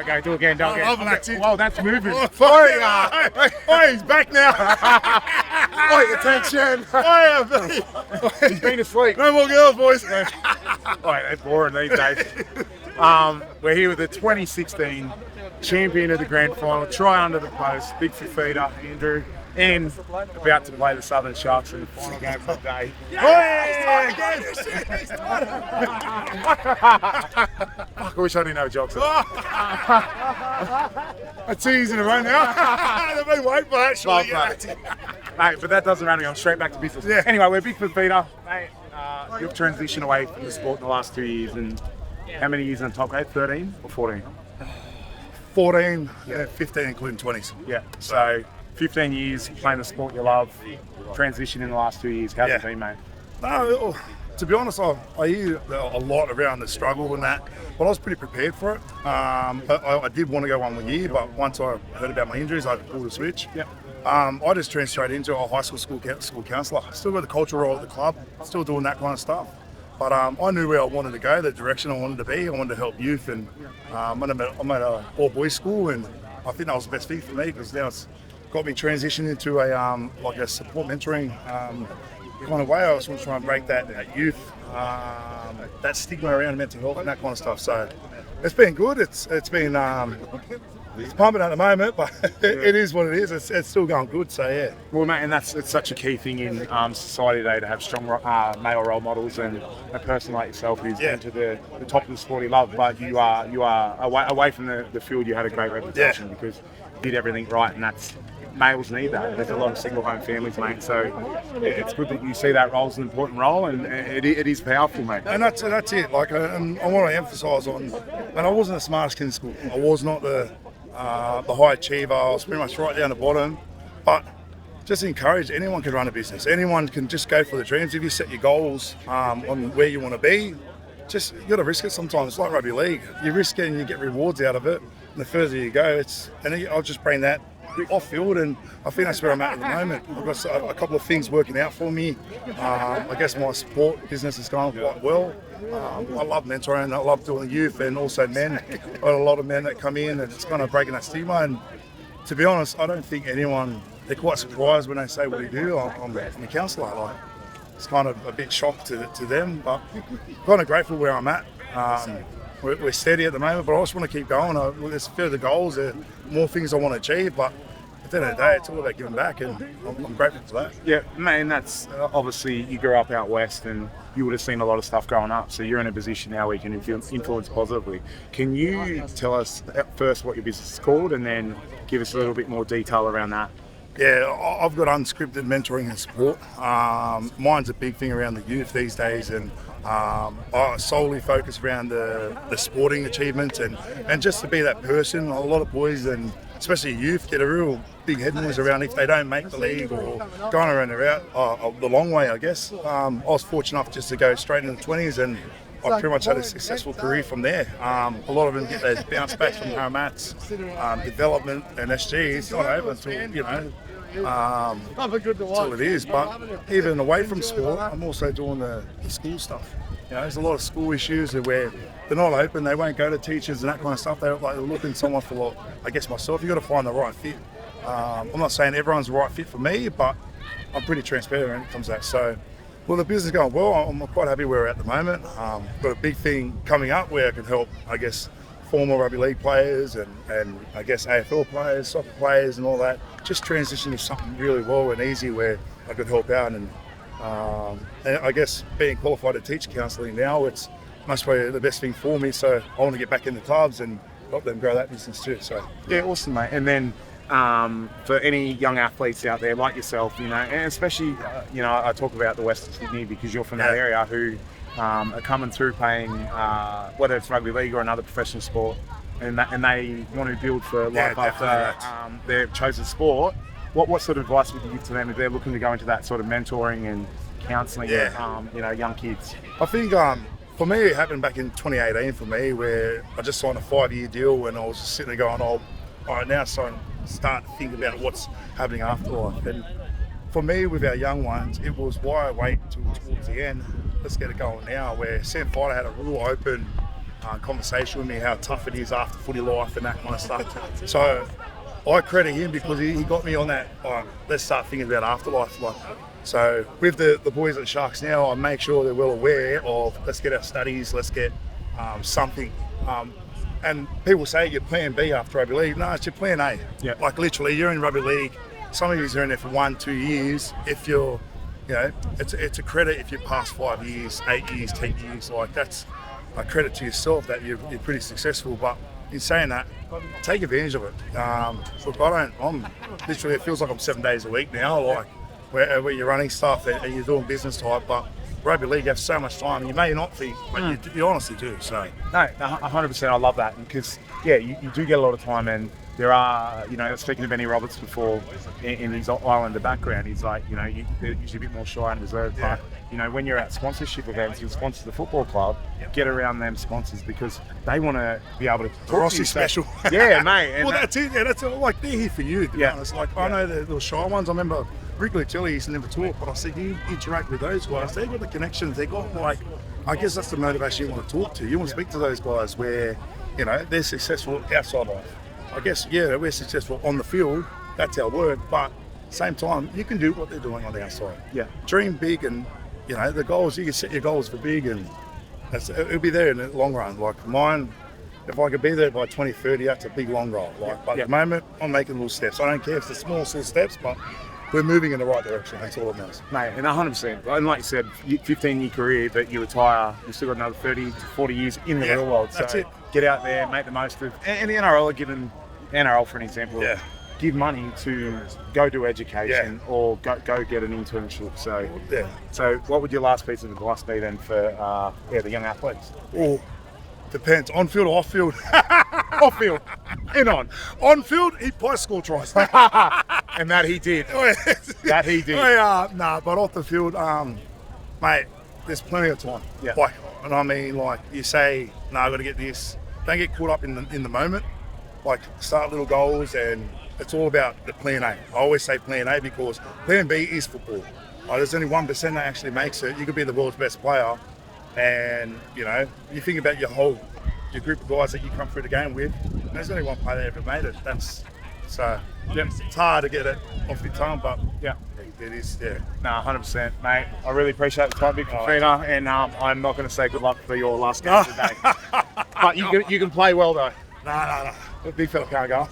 Okay, do it again, don't I've acted. Well, that's moving. Oi, he's back now. Oi, attention. He's been asleep. No more girls, boys. Oi, they're boring these days. We're here with the 2016 champion of the grand final, try under the post, big Fifita, Andrew, and about to play the Southern Sharks in the final game of the day. Fuck, I wish I didn't know jokes. That's 2 years in a row now. They've been waiting for that, surely. Mate, but that doesn't run me. I'm straight back to business. Yeah. Anyway, we're big Fifita. Mate, you've transitioned away from the sport in the last 2 years, and how many years in the top grade? 13 or 14? 14, yeah, 15 including 20s. Yeah, so 15 years playing the sport you love, transition in the last 2 years. How's it been, mate? No, to be honest, I hear a lot around the struggle and that, but I was pretty prepared for it. But I did want to go 1 more year, but once I heard about my injuries, I pulled the switch. Yeah. I just turned straight into a high school counsellor. Still got the cultural role at the club, still doing that kind of stuff. But I knew where I wanted to go, the direction I wanted to be. I wanted to help youth, and I'm at a all-boys school, and I think that was the best thing for me because now it's got me transitioned into a support mentoring kind of way. I just want to try and break that youth, that stigma around mental health and that kind of stuff. So it's been good. It's been it's pumping at the moment, but it is what it is. It's still going good. So yeah. Well, mate, and it's such a key thing in society today to have strong male role models, and a person like yourself who's been to the top of the sport you love, but you are away from the field. You had a great reputation because you did everything right, and that's. Males need that. There's a lot of single home families, mate. So it's good that you see that role as an important role, and it is powerful, mate. And that's it. Like, and I want to emphasise on, and I wasn't the smartest kid in school. I was not the high achiever. I was pretty much right down the bottom. But just encourage, anyone can run a business. Anyone can just go for the dreams. If you set your goals on where you want to be, just you got to risk it sometimes. It's like rugby league. You risk it and you get rewards out of it. And the further you go, I'll just bring that off field, and I think that's where I'm at the moment. I've got a couple of things working out for me. I guess my sport business is going quite well. I love mentoring, I love doing youth and also men. I've got a lot of men that come in, and it's kind of breaking that stigma. And to be honest, I don't think they're quite surprised when they say, what do you do? I'm a counsellor. Like, it's kind of a bit shock to them, but kind of grateful where I'm at. We're steady at the moment, but I just want to keep going. There's further goals, there are more things I want to achieve, but at the end of the day, it's all about giving back, and I'm grateful for that. Yeah, man, that's obviously you grew up out west, and you would have seen a lot of stuff growing up, so you're in a position now where you can influence positively. Can you tell us at first what your business is called, and then give us a little bit more detail around that? Yeah, I've got unscripted mentoring and support. Mine's a big thing around the youth these days, and I solely focus around the sporting achievements and just to be that person. A lot of boys, and especially youth, get a real big head noise around if they don't make the league or going around the route the long way, I guess. I was fortunate enough just to go straight into the 20s, and I pretty much had a successful career from there. A lot of them get those bounce backs from Haramats, development and SG. It's not over until, until it is. But even away from sport, I'm also doing the school stuff. There's a lot of school issues where they're not open, they won't go to teachers and that kind of stuff. They're looking someone for, I guess myself, you've got to find the right fit. I'm not saying everyone's the right fit for me, but I'm pretty transparent when it comes to that. So, well, the business is going well. I'm quite happy where we're at the moment. Got a big thing coming up where I can help, I guess, former rugby league players and I guess AFL players, soccer players and all that. Just transition to something really well and easy where I could help out. And I guess being qualified to teach counselling now, it's must be the best thing for me. So I want to get back in the clubs and help them grow that business too. So yeah, awesome, mate. And then for any young athletes out there like yourself, and especially, I talk about the Western Sydney because you're from that area, who are coming through playing, whether it's rugby league or another professional sport, and they want to build for life after their chosen sport. What sort of advice would you give to them if they're looking to go into that sort of mentoring and counselling with, young kids? I think for me, it happened back in 2018 for me, where I just signed a 5-year deal and I was just sitting there going, all right, now start to think about what's happening after life. And for me, with our young ones, it was why wait until towards the end. Let's get it going now, where Sam Fighter had a real open conversation with me how tough it is after footy life and that kind of stuff. So I credit him because he got me on that. Let's start thinking about afterlife. So with the boys at Sharks now, I make sure they're well aware of, let's get our studies, let's get something. And people say your plan B after rugby league. No, it's your plan A. Yeah. Like literally, you're in rugby league. Some of you are in there for 1-2 years. If you're, it's a credit if you pass 5 years, 8 years, 10 years. Like that's a credit to yourself that you're pretty successful. But in saying that, take advantage of it. Look, I'm literally, it feels like I'm 7 days a week now. Like where you're running stuff and you're doing business type, but rugby league, you have so much time. You may not think, but you honestly do. So no, 100%. I love that because you do get a lot of time, and there are, speaking of Benny Roberts before, in his Islander background, he's like, they're usually a bit more shy and reserved. Yeah. But when you're at sponsorship events, you sponsor the football club, get around them sponsors because they want to be able to talk to you. Rossi special. Yeah, mate. And well, that's it. Yeah, that's like they're here for you. To be honest. Like I know the little shy ones. I remember Wrigley Tilly used to never talk, but I said you interact with those guys. They've got the connections. They got I guess that's the motivation you want to talk to. You want to speak to those guys where they're successful outside life. I guess we're successful on the field. That's our word. But at the same time, you can do what they're doing on the outside. Yeah. Dream big, and the goals. You can set your goals for big, and it'll be there in the long run. Like mine. If I could be there by 2030, that's a big long goal. But at the moment, I'm making little steps. I don't care if it's small steps, but we're moving in the right direction. That's all it matters. Mate, and 100%. And like you said, 15-year career, but you retire, you've still got another 30 to 40 years in the real world. So that's it. Get out there, make the most of. And the NRL are given, NRL for an example, give money to go do education or go get an internship. So what would your last piece of advice be then for the young athletes? Oh, depends. On field or off field? Off field. In on. On field, he probably scored tries. And that he did. That he did. But off the field, mate, there's plenty of time. Yeah. And I mean, you say, no, I've got to get this. Don't get caught up in the moment. Start little goals, and it's all about the plan A. I always say plan A because plan B is football. There's only 1% that actually makes it. You could be the world's best player, and you think about your group of guys that you come through the game with. There's only one player that ever made it. It's hard to get it off your tongue, but it is. Yeah. No, 100%, mate. I really appreciate the time, Big Fifita, and I'm not going to say good luck for your last game today. But you can play well though. No. Big fella can't go.